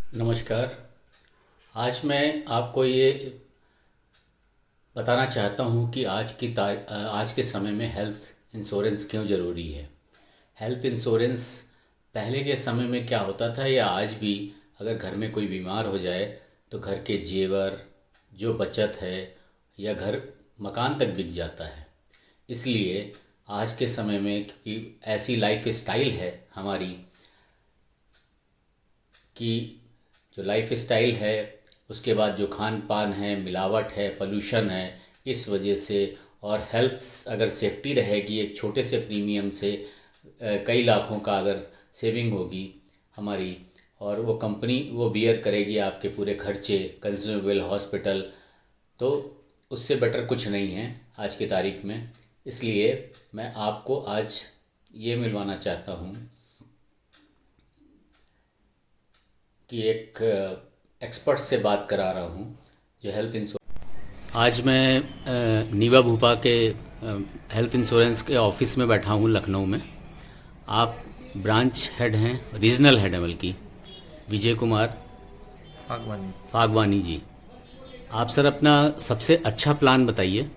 नमस्कार। आज मैं आपको ये बताना चाहता हूँ कि आज के समय में हेल्थ इंश्योरेंस क्यों ज़रूरी है। हेल्थ इंश्योरेंस पहले के समय में क्या होता था या आज भी, अगर घर में कोई बीमार हो जाए तो घर के जेवर, जो बचत है या घर मकान तक बिक जाता है। इसलिए आज के समय में, क्योंकि ऐसी लाइफ स्टाइल है हमारी, कि जो लाइफ स्टाइल है, उसके बाद जो खान पान है, मिलावट है, पोल्यूशन है, इस वजह से, और हेल्थ अगर सेफ्टी रहेगी, एक छोटे से प्रीमियम से कई लाखों का अगर सेविंग होगी हमारी, और वो कंपनी वो बियर करेगी आपके पूरे खर्चे, कंज्यूमेबल, हॉस्पिटल, तो उससे बेटर कुछ नहीं है आज की तारीख में। इसलिए मैं आपको आज ये मिलवाना चाहता हूँ कि एक एक्सपर्ट से बात करा रहा हूँ जो हेल्थ इंश्योरेंस। आज मैं नीवा भूपा के हेल्थ इंश्योरेंस के ऑफिस में बैठा हूँ लखनऊ में। आप ब्रांच हेड हैं, रीजनल हेड हैं बल्कि, विजय कुमार फागवानी। फागवानी जी। आप सर अपना सबसे अच्छा प्लान बताइए।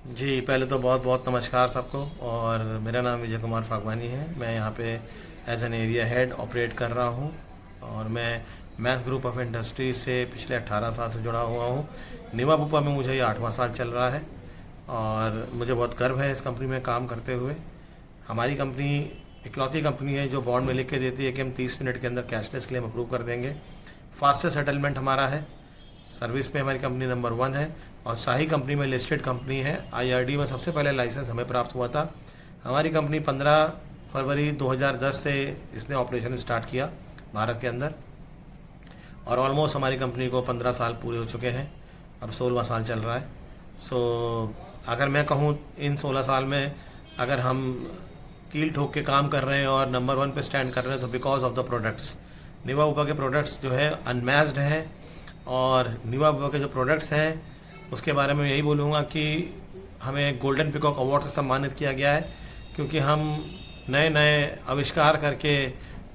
जी, पहले तो बहुत बहुत नमस्कार सबको। और मेरा नाम विजय कुमार फागवानी है। मैं यहाँ पे as an area head operate कर रहा हूँ। और मैं मैक्स ग्रुप ऑफ इंडस्ट्री से पिछले 18 साल से जुड़ा हुआ हूँ। निवा बुपा में मुझे ये 8वां साल चल रहा है और मुझे बहुत गर्व है इस कंपनी में काम करते हुए। हमारी कंपनी इकलौती कंपनी है जो बॉन्ड में लिख के देती है कि हम 30 मिनट के अंदर कैशलेस क्लेम अप्रूव कर देंगे। फास्टेस्ट सेटलमेंट हमारा है। सर्विस पे हमारी कंपनी नंबर 1 है और शाही कंपनी में लिस्टेड कंपनी है। आईआरडी में सबसे पहले लाइसेंस हमें प्राप्त हुआ था। हमारी कंपनी 15 फरवरी 2010 से इसने ऑपरेशन स्टार्ट किया भारत के अंदर, और ऑलमोस्ट हमारी कंपनी को 15 साल पूरे हो चुके हैं। अब 16वां साल चल रहा है। अगर मैं कहूँ इन 16 साल में अगर हम कील ठोक के काम कर रहे हैं और नंबर 1 पे स्टैंड कर रहे हैं तो because of the products. Niva Bupa के प्रोडक्ट्स जो है अनमैच्ड हैं। और निवा बुपा के जो प्रोडक्ट्स हैं उसके बारे में यही बोलूँगा कि हमें गोल्डन पिकॉक अवार्ड से सम्मानित किया गया है, क्योंकि हम नए नए आविष्कार करके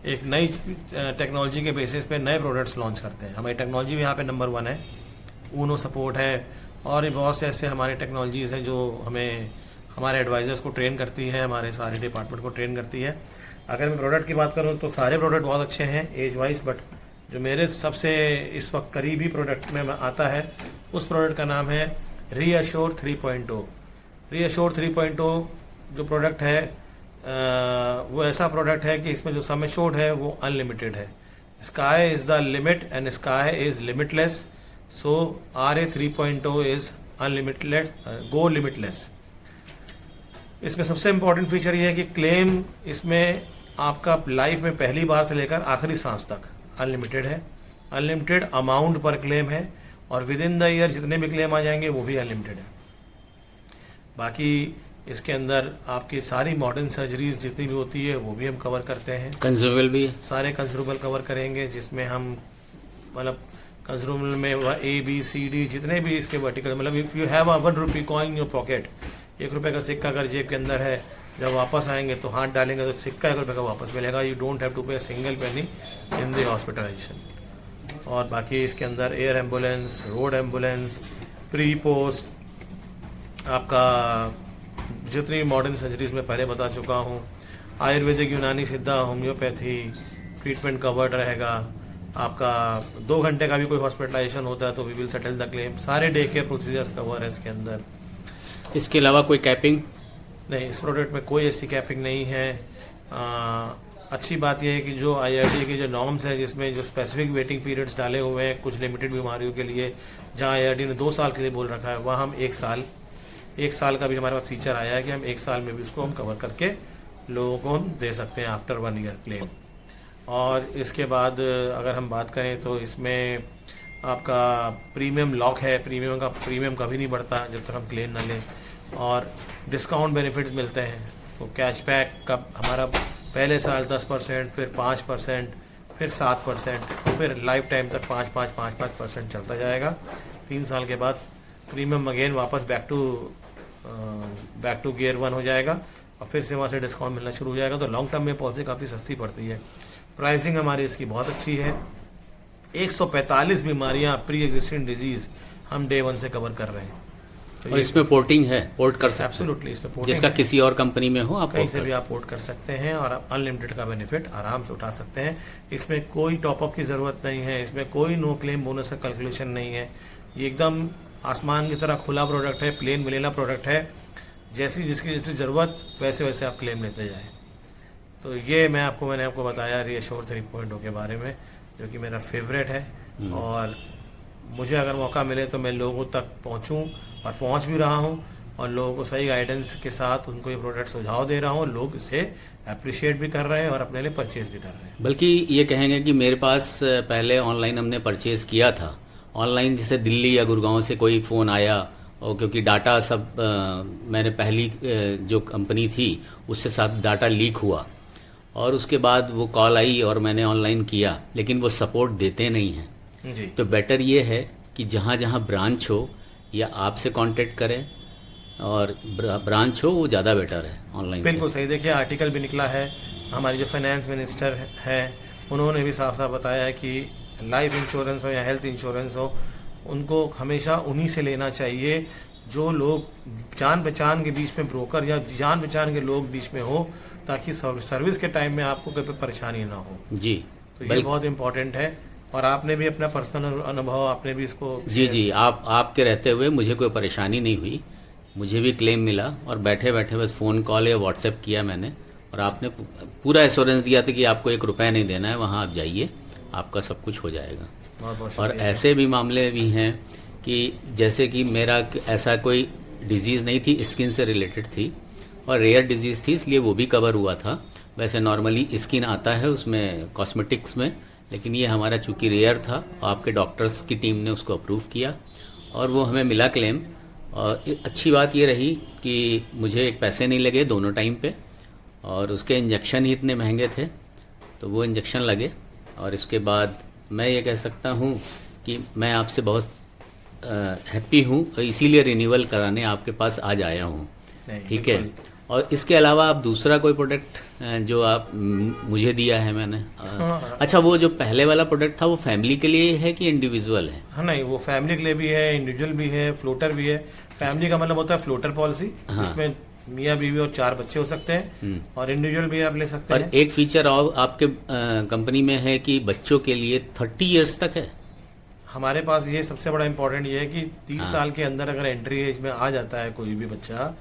एक नई टेक्नोलॉजी के बेसिस पे नए प्रोडक्ट्स लॉन्च करते हैं। हमारी टेक्नोलॉजी भी यहाँ पे नंबर 1 है। ऊनो सपोर्ट है और भी बहुत से ऐसे हमारे टेक्नोलॉजीज़ हैं जो हमें हमारे एडवाइज़र्स को ट्रेन करती है, हमारे सारे डिपार्टमेंट को ट्रेन करती है। अगर मैं प्रोडक्ट की बात करूँ तो सारे प्रोडक्ट बहुत अच्छे हैं एज वाइज, बट जो मेरे सबसे इस वक्त करीबी प्रोडक्ट में आता है उस प्रोडक्ट का नाम है रीअश्योर 3.0। रीअश्योर 3.0 जो प्रोडक्ट है वो ऐसा प्रोडक्ट है कि इसमें जो सम एश्योर्ड है वो अनलिमिटेड है। Sky is the limit and sky is limitless. So RA 3.0 is unlimited, go limitless. इसमें सबसे इम्पोर्टेंट फीचर ये है कि क्लेम इसमें आपका लाइफ में पहली बार से लेकर आखिरी सांस तक अनलिमिटेड है। अनलिमिटेड अमाउंट पर क्लेम है और विद इन द ईयर जितने भी क्लेम आ जाएंगे वो भी अनलिमिटेड है। बाकी इसके अंदर आपकी सारी मॉडर्न सर्जरीज जितनी भी होती है वो भी हम कवर करते हैं। कंज्यूमेबल भी सारे कंज्यूमेबल कवर करेंगे, जिसमें हम मतलब कंज्यूमेबल में ABCD जितने भी इसके वर्टिकल, मतलब if you have a 1 rupee coin in your pocket, 1 रुपये का सिक्का अगर जेब के अंदर है, जब वापस आएंगे तो हाथ डालेंगे तो सिक्का 1 रुपये का वापस मिलेगा। You don't have to pay single penny in the hospitalization. और बाकी इसके अंदर air ambulance, road ambulance, pre post, आपका जितनी मॉडर्न सर्जरीज में पहले बता चुका हूँ, आयुर्वेदिक, यूनानी, सिद्धा, होम्योपैथी ट्रीटमेंट कवर्ड रहेगा। आपका 2 घंटे का भी कोई हॉस्पिटलाइजेशन होता है तो we will settle the claim. सारे डे केयर प्रोसीजर्स कवर है इसके अंदर। इसके अलावा कोई कैपिंग नहीं, इस प्रोडक्ट में कोई ऐसी कैपिंग नहीं है। अच्छी बात यह है कि जो IRDA के जो नॉर्म्स है जिसमें जो स्पेसिफिक वेटिंग पीरियड्स डाले हुए हैं कुछ लिमिटेड बीमारियों के लिए, जहाँ IRDA ने 2 साल के लिए बोल रखा है, वहाँ हम 1 साल का भी हमारे पास फीचर आया है कि हम 1 साल में भी उसको हम कवर करके लोगों को हम दे सकते हैं आफ्टर 1 ईयर क्लेम। और इसके बाद अगर हम बात करें तो इसमें आपका प्रीमियम लॉक है। प्रीमियम कभी नहीं बढ़ता जब तक हम क्लेम ना लें। और डिस्काउंट बेनिफिट्स मिलते हैं। तो कैशबैक का हमारा पहले साल 10%, फिर 5%, फिर 7%, फिर लाइफ टाइम तक 5% चलता जाएगा। 3 साल के बाद प्रीमियम अगेन वापस बैक टू गियर 1 हो जाएगा और फिर से वहाँ से डिस्काउंट मिलना शुरू हो जाएगा। तो लॉन्ग टर्म में पॉलिसी काफ़ी सस्ती पड़ती है। प्राइसिंग हमारी इसकी बहुत अच्छी है। 145 बीमारियां प्री एग्जिस्टिंग डिजीज हम डे 1 से कवर कर रहे हैं। तो और इसमें पोर्टिंग है, पोर्ट कर सकते हैं एब्सोल्युटली इसमें पोर्टिंग जिसका है। किसी और कंपनी में हो आप कहीं पोर्ट से कर भी आप पोर्ट कर सकते हैं और आप अनलिमिटेड का बेनिफिट आराम से उठा सकते हैं। इसमें कोई टॉपअप की ज़रूरत नहीं है, इसमें कोई नो क्लेम बोनस का कैलकुलेशन नहीं है। ये एकदम आसमान की तरह खुला प्रोडक्ट है, प्लेन वनीला प्रोडक्ट है। जैसी जैसी ज़रूरत वैसे वैसे आप क्लेम लेते जाएँ। तो ये मैंने आपको बताया रीअश्योर 3.0 के बारे में, जो कि मेरा फेवरेट है। और मुझे अगर मौका मिले तो मैं लोगों तक पहुंचूं और पहुंच भी रहा हूं, और लोगों को सही गाइडेंस के साथ उनको ये प्रोडक्ट सुझाव दे रहा हूं। लोग इसे अप्रिशिएट भी कर रहे हैं और अपने लिए परचेज भी कर रहे हैं। बल्कि ये कहेंगे कि मेरे पास पहले ऑनलाइन हमने परचेज़ किया था। ऑनलाइन जैसे दिल्ली या गुड़गांव से कोई फ़ोन आया, और क्योंकि डाटा सब मैंने पहली जो कंपनी थी उससे साथ डाटा लीक हुआ, और उसके बाद वो कॉल आई और मैंने ऑनलाइन किया, लेकिन वो सपोर्ट देते नहीं हैं। जी, तो बेटर ये है कि जहाँ जहाँ ब्रांच हो या आपसे कांटेक्ट करें, और ब्रांच हो वो ज़्यादा बेटर है ऑनलाइन से। बिल्कुल सही। देखिए आर्टिकल भी निकला है, हमारी जो फाइनेंस मिनिस्टर है उन्होंने भी साफ साफ बताया है कि लाइफ इंश्योरेंस हो या हेल्थ इंश्योरेंस हो, उनको हमेशा उन्हीं से लेना चाहिए जो लोग जान पहचान के बीच में ब्रोकर या जान पहचान के लोग बीच में हो, ताकि सर्विस के टाइम में आपको कोई परेशानी ना हो। जी, तो ये बहुत इम्पोर्टेंट है। और आपने भी अपना पर्सनल अनुभव आपने भी इसको जी, आपके रहते हुए मुझे कोई परेशानी नहीं हुई, मुझे भी क्लेम मिला, और बैठे बैठे बस फ़ोन कॉल या व्हाट्सएप किया मैंने, और आपने पूरा एश्योरेंस दिया था कि आपको 1 रुपया नहीं देना है, वहाँ आप जाइए, आपका सब कुछ हो जाएगा। बहुत बहुत और शुक्रिया। ऐसे भी मामले भी हैं कि जैसे कि मेरा ऐसा कोई डिजीज़ नहीं थी, स्किन से रिलेटेड थी और रेयर डिजीज़ थी, इसलिए वो भी कवर हुआ था। वैसे नॉर्मली स्किन आता है उसमें कॉस्मेटिक्स में, लेकिन ये हमारा चूँकि रेयर था, आपके डॉक्टर्स की टीम ने उसको अप्रूव किया और वो हमें मिला क्लेम। और अच्छी बात ये रही कि मुझे एक पैसे नहीं लगे दोनों टाइम पे, और उसके इंजेक्शन ही इतने महंगे थे, तो वो इंजेक्शन लगे। और इसके बाद मैं ये कह सकता हूँ कि मैं आपसे बहुत हैप्पी हूँ, इसीलिए रिन्यूअल कराने आपके पास आज आया हूँ। नहीं, ठीक है। बिल्कुल। और इसके अलावा आप दूसरा कोई प्रोडक्ट जो आप मुझे दिया है मैंने, अच्छा वो जो पहले वाला प्रोडक्ट था वो फैमिली के लिए है कि इंडिविजुअल है? हाँ, नहीं, वो फैमिली के लिए भी है, इंडिविजुअल भी है, फ्लोटर भी है। फैमिली का मतलब होता है फ्लोटर पॉलिसी, इसमें मियाँ बीवी और 4 बच्चे हो सकते हैं, और इंडिविजुअल भी आप ले सकते और हैं। एक फीचर और आपके कंपनी में है कि बच्चों के लिए 30 इयर्स तक है। हमारे पास ये सबसे बड़ा इम्पोर्टेंट ये है कि 30 साल के अंदर अगर एंट्री एज में आ जाता है कोई भी बच्चा,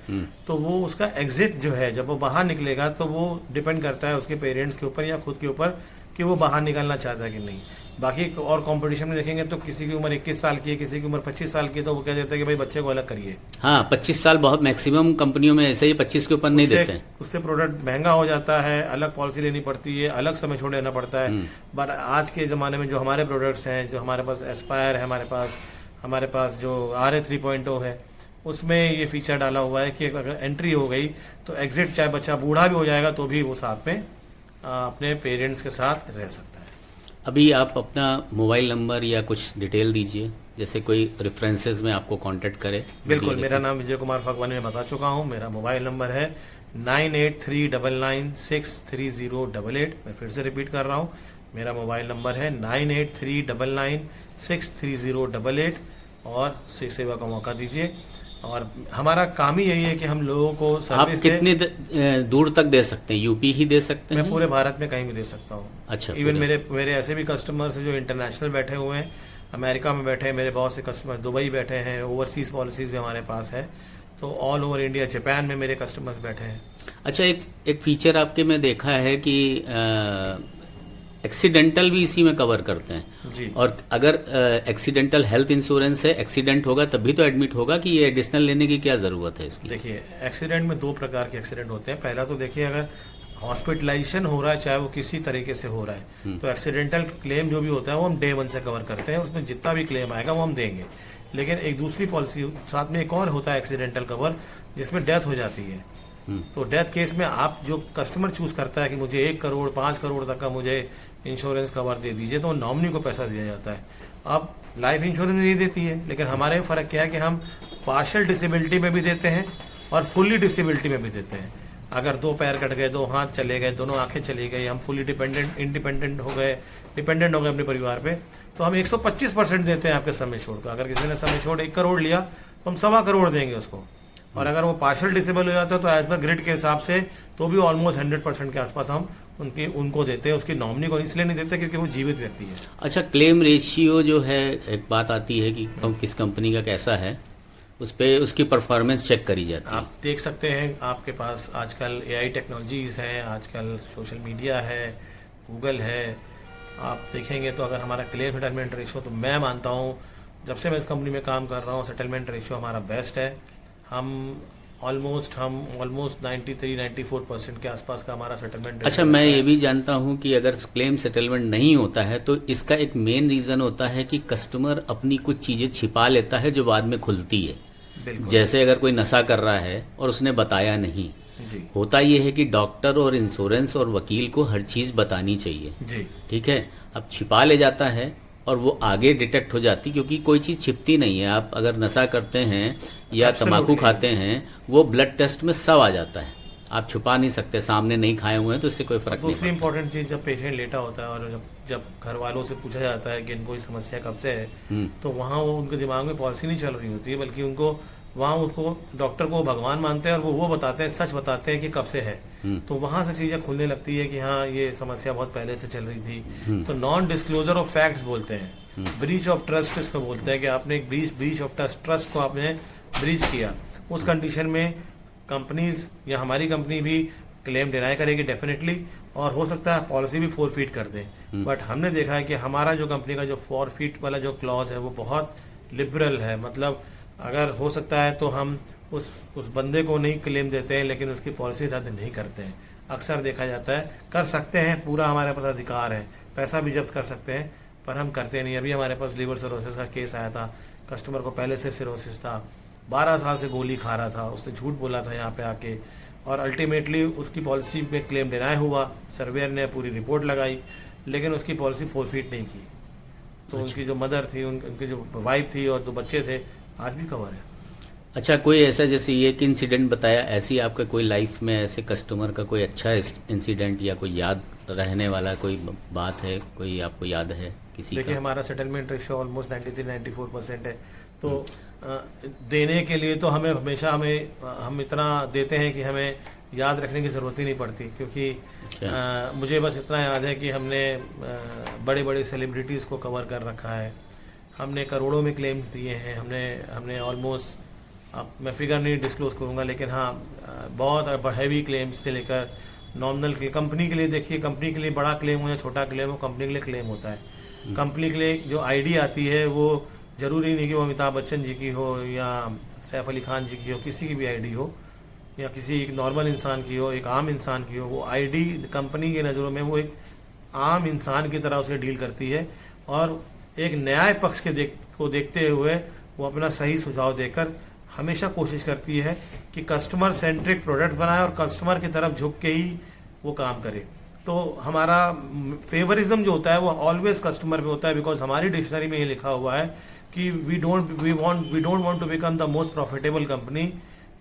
तो वो उसका एग्जिट जो है, जब वो बाहर निकलेगा तो वो डिपेंड करता है उसके पेरेंट्स के ऊपर या खुद के ऊपर कि वो बाहर निकलना चाहता है कि नहीं। बाकी और कंपटीशन में देखेंगे तो किसी की उम्र 21 साल की है, किसी की उम्र 25 साल की है, तो वो कह देते हैं कि भाई बच्चे को अलग करिए। हाँ, 25 साल बहुत मैक्सिमम कंपनियों में ऐसे ही 25 के ऊपर नहीं देते हैं। उससे प्रोडक्ट महंगा हो जाता है, अलग पॉलिसी लेनी पड़ती है, अलग समय छोड़ लेना पड़ता है। बट आज के ज़माने में जो हमारे प्रोडक्ट्स हैं, जो हमारे पास एस्पायर है, हमारे पास जो RA 3.0 है, उसमें ये फीचर डाला हुआ है कि अगर एंट्री हो गई तो एग्जिट, चाहे बच्चा बूढ़ा भी हो जाएगा तो भी वो साथ में अपने पेरेंट्स के साथ रह सकता है। अभी आप अपना मोबाइल नंबर या कुछ डिटेल दीजिए, जैसे कोई रेफरेंसेस में आपको कांटेक्ट करे। बिल्कुल, मेरा नाम विजय कुमार फागवानी, मैं बता चुका हूँ। मेरा मोबाइल नंबर है 9839963088। मैं फिर से रिपीट कर रहा हूँ, मेरा मोबाइल नंबर है 9839963088, और सेवा का मौका दीजिए। और हमारा काम ही यही है कि हम लोगों को आप सर्विस कितने दूर तक दे सकते हैं? यूपी ही दे सकते मैं हैं? पूरे भारत में कहीं भी दे सकता हूँ। अच्छा, इवन पूरे। मेरे ऐसे भी कस्टमर्स हैं जो इंटरनेशनल बैठे हुए हैं, अमेरिका में बैठे हैं, मेरे बहुत से कस्टमर दुबई बैठे हैं, ओवरसीज पॉलिसीज भी हमारे पास है, तो ऑल ओवर इंडिया, जापान में मेरे कस्टमर्स बैठे हैं। अच्छा, एक फीचर आपके में देखा है कि एक्सीडेंटल भी इसी में कवर करते हैं जी। और अगर एक्सीडेंटल हेल्थ इंश्योरेंस है, एक्सीडेंट होगा तभी तो एडमिट होगा, कि ये एडिशनल लेने की क्या ज़रूरत है इसकी? देखिए, एक्सीडेंट में 2 प्रकार के एक्सीडेंट होते हैं। पहला तो देखिए, अगर हॉस्पिटलाइजेशन हो रहा है, चाहे वो किसी तरीके से हो रहा है, तो एक्सीडेंटल क्लेम जो भी होता है वो हम डे 1 से कवर करते हैं, उसमें जितना भी क्लेम आएगा वो हम देंगे। लेकिन एक दूसरी पॉलिसी साथ में एक और होता है एक्सीडेंटल कवर, जिसमें डेथ हो जाती है। तो डेथ केस में आप जो कस्टमर चूज करता है कि मुझे 1 करोड़ 5 करोड़ तक का मुझे इंश्योरेंस कवर दे दीजिए, तो नॉमिनी को पैसा दिया जाता है। अब लाइफ इंश्योरेंस नहीं देती है, लेकिन हमारे फ़र्क क्या है कि हम पार्शियल डिसेबिलिटी में भी देते हैं और फुल्ली डिसेबिलिटी में भी देते हैं। अगर 2 पैर कट गए, 2 हाथ चले गए, दोनों आंखें चली गई, हम फुली डिपेंडेंट हो गए अपने परिवार पे, तो हम 125% देते हैं आपके सम एश्योर्ड का। अगर किसी ने सम एश्योर्ड 1 करोड़ लिया तो हम 1.25 करोड़ देंगे उसको। और अगर वो पार्शियल डिसेबल हो जाता है तो एज पर ग्रिड के हिसाब से तो भी ऑलमोस्ट 100% के आसपास हम उनको देते हैं। उसकी नॉमिनी को इसलिए नहीं देते क्योंकि वो जीवित व्यक्ति है। अच्छा, क्लेम रेशियो जो है, एक बात आती है कि किस कंपनी का कैसा है, उस पर उसकी परफॉर्मेंस चेक करी जाती है। आप देख सकते हैं, आपके पास आजकल AI टेक्नोलॉजीज़ हैं, आजकल सोशल मीडिया है, गूगल है। आप देखेंगे तो अगर हमारा क्लेम सेटलमेंट रेशियो, तो मैं मानता हूँ जब से मैं इस कंपनी में काम कर रहा हूँ, सेटलमेंट रेशियो हमारा बेस्ट है। हम ऑलमोस्ट 93-94% के आसपास का हमारा सेटलमेंट। अच्छा, मैं ये भी जानता हूँ कि अगर क्लेम सेटलमेंट नहीं होता है तो इसका एक मेन रीज़न होता है कि कस्टमर अपनी कुछ चीज़ें छिपा लेता है जो बाद में खुलती है। जैसे अगर कोई नशा कर रहा है और उसने बताया नहीं, जी। होता ये है कि डॉक्टर और इंश्योरेंस और वकील को हर चीज़ बतानी चाहिए जी। ठीक है। अब छिपा ले जाता है और वो आगे डिटेक्ट हो जाती, क्योंकि कोई चीज़ छिपती नहीं है। आप अगर नशा करते हैं या तंबाकू खाते हैं, वो ब्लड टेस्ट में सब आ जाता है। आप छुपा नहीं सकते, सामने नहीं खाए हुए हैं तो इससे कोई फर्क नहीं दूसरी इंपॉर्टेंट चीज़, जब पेशेंट लेटा होता है और जब घर वालों से पूछा जाता है कि इनको ये समस्या कब से है, तो वहाँ वो उनके दिमाग में पॉलिसी नहीं चल रही होती है, बल्कि उनको वहाँ उसको डॉक्टर को भगवान मानते हैं और वो बताते हैं, सच बताते हैं कि कब से है। तो वहाँ से चीज़ें खुलने लगती है कि हाँ, ये समस्या बहुत पहले से चल रही थी। तो नॉन डिस्क्लोजर ऑफ फैक्ट्स बोलते हैं, ब्रीच ऑफ ट्रस्ट इसको बोलते हैं कि आपने एक ब्रीच ऑफ ट्रस्ट को आपने ब्रीच किया। उस कंडीशन में कंपनीज या हमारी कंपनी भी क्लेम डिनाई करेगी डेफिनेटली, और हो सकता है पॉलिसी भी फोरफीट कर दें। बट हमने देखा है कि हमारा जो कंपनी का जो फोरफीट वाला जो क्लॉज है वो बहुत लिबरल है। मतलब अगर हो सकता है तो हम उस बंदे को नहीं क्लेम देते हैं, लेकिन उसकी पॉलिसी रद्द नहीं करते हैं। अक्सर देखा जाता है, कर सकते हैं, पूरा हमारे पास अधिकार है, पैसा भी जब्त कर सकते हैं, पर हम करते नहीं। अभी हमारे पास लीवर सिरोसिस का केस आया था, कस्टमर को पहले से सिरोसिस था, 12 साल से गोली खा रहा था, उसने झूठ बोला था यहाँ पे आके, और अल्टीमेटली उसकी पॉलिसी में क्लेम डिनाई हुआ। सर्वेयर ने पूरी रिपोर्ट लगाई, लेकिन उसकी पॉलिसी फोरफीट नहीं की। तो उनकी जो मदर थी, उनकी जो वाइफ थी और 2 बच्चे थे, आज भी कवर है। अच्छा, कोई ऐसा, जैसे ये एक इंसिडेंट बताया, ऐसी आपका कोई लाइफ में ऐसे कस्टमर का कोई अच्छा इंसिडेंट या कोई याद रहने वाला कोई बात है, कोई आपको याद है किसी का? देखिए, हमारा सेटलमेंट रेशियो ऑलमोस्ट 93-94% है। तो देने के लिए तो हम इतना देते हैं कि हमें याद रखने की ज़रूरत ही नहीं पड़ती, क्योंकि मुझे बस इतना याद है कि हमने बड़े बड़े सेलिब्रिटीज़ को कवर कर रखा है। हमने करोड़ों में क्लेम्स दिए हैं। हमने ऑलमोस्ट, अब मैं फिगर नहीं डिस्क्लोज करूँगा, लेकिन हाँ, बहुत हैवी क्लेम्स से लेकर नॉमिनल कंपनी के लिए। देखिए, कंपनी के लिए बड़ा क्लेम हो या छोटा क्लेम हो, कंपनी के लिए क्लेम होता है। कंपनी के लिए जो आईडी आती है वो ज़रूरी नहीं कि वो अमिताभ बच्चन जी की हो या सैफ अली खान जी की हो, किसी की भी आईडी हो, या किसी एक नॉर्मल इंसान की हो, एक आम इंसान की हो, वो आईडी कंपनी की नज़रों में वो एक आम इंसान की तरह उसे डील करती है, और एक न्याय पक्ष को देखते हुए वो अपना सही सुझाव देकर हमेशा कोशिश करती है कि कस्टमर सेंट्रिक प्रोडक्ट बनाए और कस्टमर की तरफ झुक के ही वो काम करे। तो हमारा फेवरिज्म जो होता है वो ऑलवेज कस्टमर पे होता है, बिकॉज हमारी डिक्शनरी में ये लिखा हुआ है कि we don't want to become the most profitable company,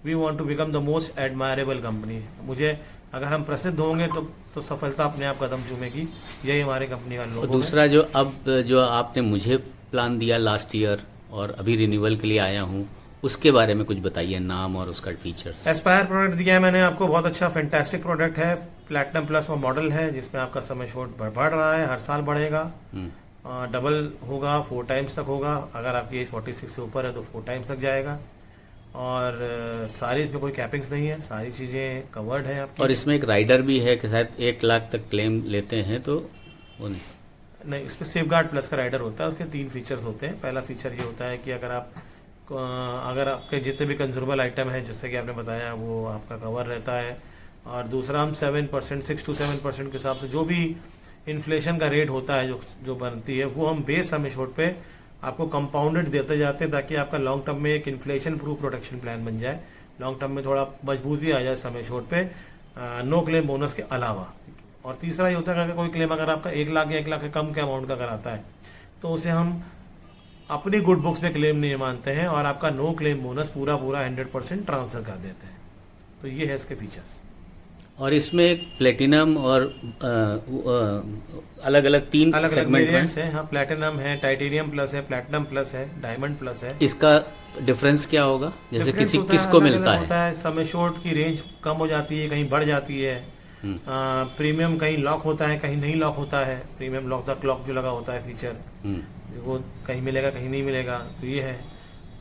we want to become the most admirable company. मुझे अगर हम प्रसिद्ध होंगे तो सफलता अपने आप कदम चूमेगी। यही हमारी कंपनी का लोगो है। दूसरा, जो आपने मुझे प्लान दिया लास्ट ईयर और अभी रिन्यूअल के लिए आया हूँ, उसके बारे में कुछ बताइए, नाम और उसका फीचर्स। एस्पायर प्रोडक्ट दिया है मैंने आपको, बहुत अच्छा फैंटास्टिक प्रोडक्ट है। प्लैटिनम प्लस वो मॉडल है जिसमें आपका समय शॉर्ट बढ़ रहा है, हर साल बढ़ेगा, डबल होगा, 4 टाइम्स तक होगा। अगर आपकी एज 46 से ऊपर है तो 4 टाइम्स तक जाएगा, और सारी इसमें कोई कैपिंग्स नहीं है, सारी चीज़ें कवर्ड हैं आपकी। और इसमें एक राइडर भी है कि शायद 1 लाख तक क्लेम लेते हैं, तो वो नहीं, इसमें सेफगार्ड प्लस का राइडर होता है। उसके 3 फीचर्स होते हैं। पहला फीचर ये होता है कि अगर आपके जितने भी कंज्यूमेबल आइटम हैं, जैसे कि आपने बताया, वो आपका कवर रहता है। और दूसरा, हम 7%, 6 to 7% के हिसाब से जो भी इन्फ्लेशन का रेट होता है जो बनती है, वो हम बेस सम एश्योर्ड पे आपको कंपाउंडेड देते जाते हैं, ताकि आपका लॉन्ग टर्म में एक इन्फ्लेशन प्रूफ प्रोटेक्शन प्लान बन जाए, लॉन्ग टर्म में थोड़ा मजबूती आ जाए सम एश्योर्ड पे, नो क्लेम बोनस के अलावा। और तीसरा ये होता है कि कोई क्लेम अगर आपका 1 लाख या 1 लाख के कम के अमाउंट का अगर आता है, तो उसे हम अपनी गुड बुक्स में क्लेम नहीं मानते हैं और आपका नो क्लेम बोनस पूरा 100% ट्रांसफर कर देते हैं। तो ये है इसके फीचर्स। और इसमें प्लेटिनम और अलग अलग 3 अलग अलग सेगमेंट में। वेरिएंट्स हैं। हाँ, प्लैटिनम है, टाइटेनियम प्लस है, प्लैटिनम प्लस है, डायमंड प्लस है। इसका डिफरेंस क्या होगा, जैसे डिफरेंस किसी होता है, किसको अलग मिलता अलग है? होता है। समय शॉर्ट की रेंज कम हो जाती है, कहीं बढ़ जाती है। हम्म। प्रीमियम कहीं लॉक होता है, कहीं नहीं लॉक होता है। प्रीमियम लॉक द क्लॉक जो लगा होता है फीचर, हम्म। वो कहीं मिलेगा कहीं नहीं मिलेगा, तो ये है।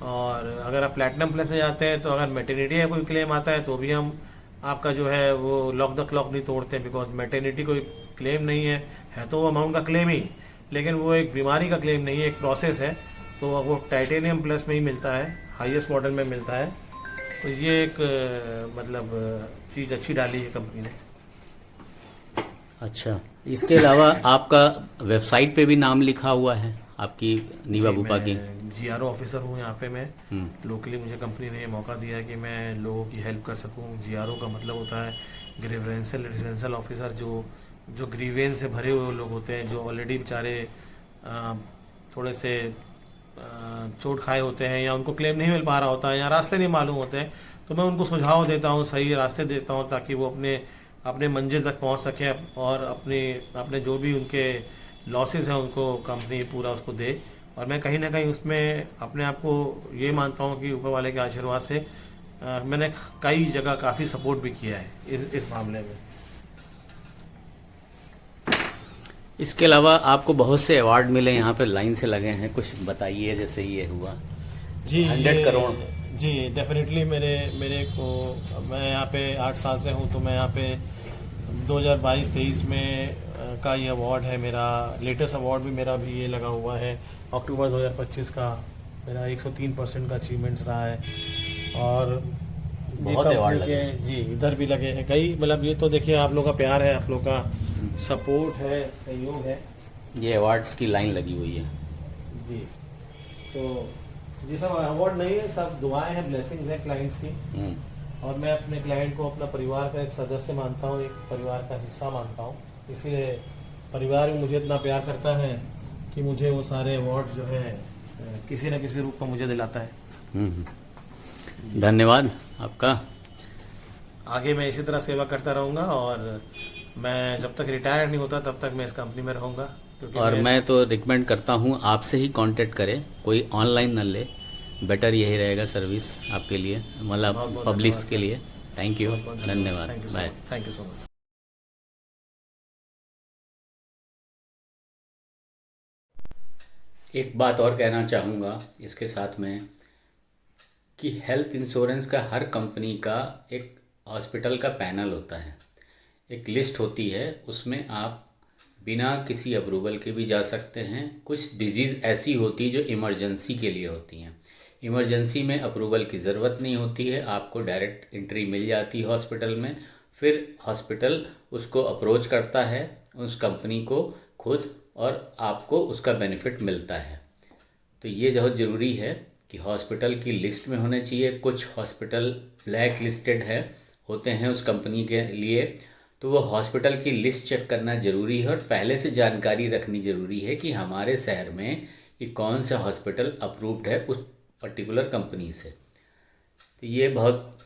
और अगर आप प्लैटिनम प्लस में जाते हैं तो अगर मैटरनिटी का कोई क्लेम आता है तो भी हम आपका जो है वो लॉक द क्लॉक नहीं तोड़ते हैं, बिकॉज मैटरनिटी कोई क्लेम नहीं है तो वो अमाउंट का क्लेम ही, लेकिन वो एक बीमारी का क्लेम नहीं है, एक प्रोसेस है। तो वो टाइटेनियम प्लस में ही मिलता है, हाईएस्ट मॉडल में मिलता है। तो ये एक मतलब चीज़ अच्छी डाली है कंपनी ने। अच्छा, इसके अलावा आपका वेबसाइट पे भी नाम लिखा हुआ है आपकी नीवा जी, बुपा की। मैं जीआरओ ऑफिसर हूँ यहाँ पे। मैं हम्म। लोकली मुझे कंपनी ने ये मौका दिया है कि मैं लोगों की हेल्प कर सकूँ। जीआरओ का मतलब होता है ग्रीवेंशियल रेजिडेंशियल ऑफिसर, जो ग्रीवेंस से भरे हुए लोग होते हैं, जो ऑलरेडी बेचारे थोड़े से चोट खाए होते हैं, या उनको क्लेम नहीं मिल पा रहा होता है, या रास्ते नहीं मालूम होते हैं। तो मैं उनको सुझाव देता हूँ, सही रास्ते देता हूँ, ताकि वो अपने अपने मंजिल तक पहुँच सके, और अपने अपने जो भी उनके लॉसेस हैं उनको कंपनी पूरा उसको दे। और मैं कहीं ना कहीं उसमें अपने आप को ये मानता हूँ कि ऊपर वाले के आशीर्वाद से मैंने कई जगह काफ़ी सपोर्ट भी किया है इस मामले में। इसके अलावा आपको बहुत से अवार्ड मिले, यहाँ पे लाइन से लगे हैं, कुछ बताइए। जैसे ये हुआ जी, 100 करोड़। जी डेफिनेटली मेरे मेरे को, मैं यहाँ पे 8 साल से हूँ, तो मैं यहाँ पे 2022-23 में का ये अवार्ड है मेरा। लेटेस्ट अवार्ड भी मेरा भी ये लगा हुआ है अक्टूबर 2025 का। मेरा 103% का अचीवमेंट्स रहा है। और ये बहुत कंपनी अवार्ड के लगे। जी इधर भी लगे हैं कई, मतलब ये तो देखिए आप लोग का प्यार है, आप लोग का सपोर्ट है, सहयोग है। ये अवार्ड्स की लाइन लगी हुई है। जी, तो ये सब अवार्ड नहीं है, सब दुआएं हैं, ब्लेसिंग्स हैं क्लाइंट्स की। हम्म। और मैं अपने क्लाइंट को अपना परिवार का एक सदस्य मानता हूँ, एक परिवार का हिस्सा मानता हूँ। इसलिए परिवार भी मुझे इतना प्यार करता है कि मुझे वो सारे अवार्ड जो है किसी न किसी रूप में मुझे दिलाता है। धन्यवाद आपका। आगे मैं इसी तरह सेवा करता रहूँगा, और मैं जब तक रिटायर नहीं होता तब तक मैं इस कंपनी में रहूँगा, क्योंकि और मैं तो रिकमेंड करता हूँ आपसे ही कांटेक्ट करें, कोई ऑनलाइन न ले। बेटर यही रहेगा सर्विस आपके लिए, मतलब बहुत बहुत पब्लिक्स धन्यवाद के सर। लिए। थैंक यू, बहुत बहुत धन्यवाद, thank you so bye. Much, thank you so much. एक बात और कहना चाहूँगा इसके साथ में, कि हेल्थ इंश्योरेंस का हर कंपनी का एक हॉस्पिटल का पैनल होता है, एक लिस्ट होती है, उसमें आप बिना किसी अप्रूवल के भी जा सकते हैं। कुछ डिजीज़ ऐसी होती है जो इमरजेंसी के लिए होती हैं। इमरजेंसी में अप्रूवल की ज़रूरत नहीं होती है, आपको डायरेक्ट एंट्री मिल जाती है हॉस्पिटल में। फिर हॉस्पिटल उसको अप्रोच करता है उस कंपनी को खुद, और आपको उसका बेनिफिट मिलता है। तो ये बहुत ज़रूरी है कि हॉस्पिटल की लिस्ट में होने चाहिए। कुछ हॉस्पिटल ब्लैक लिस्टेड है होते हैं उस कंपनी के लिए, तो वो हॉस्पिटल की लिस्ट चेक करना ज़रूरी है, और पहले से जानकारी रखनी ज़रूरी है कि हमारे शहर में कि कौन सा हॉस्पिटल अप्रूव्ड है उस पर्टिकुलर कंपनी से। तो ये बहुत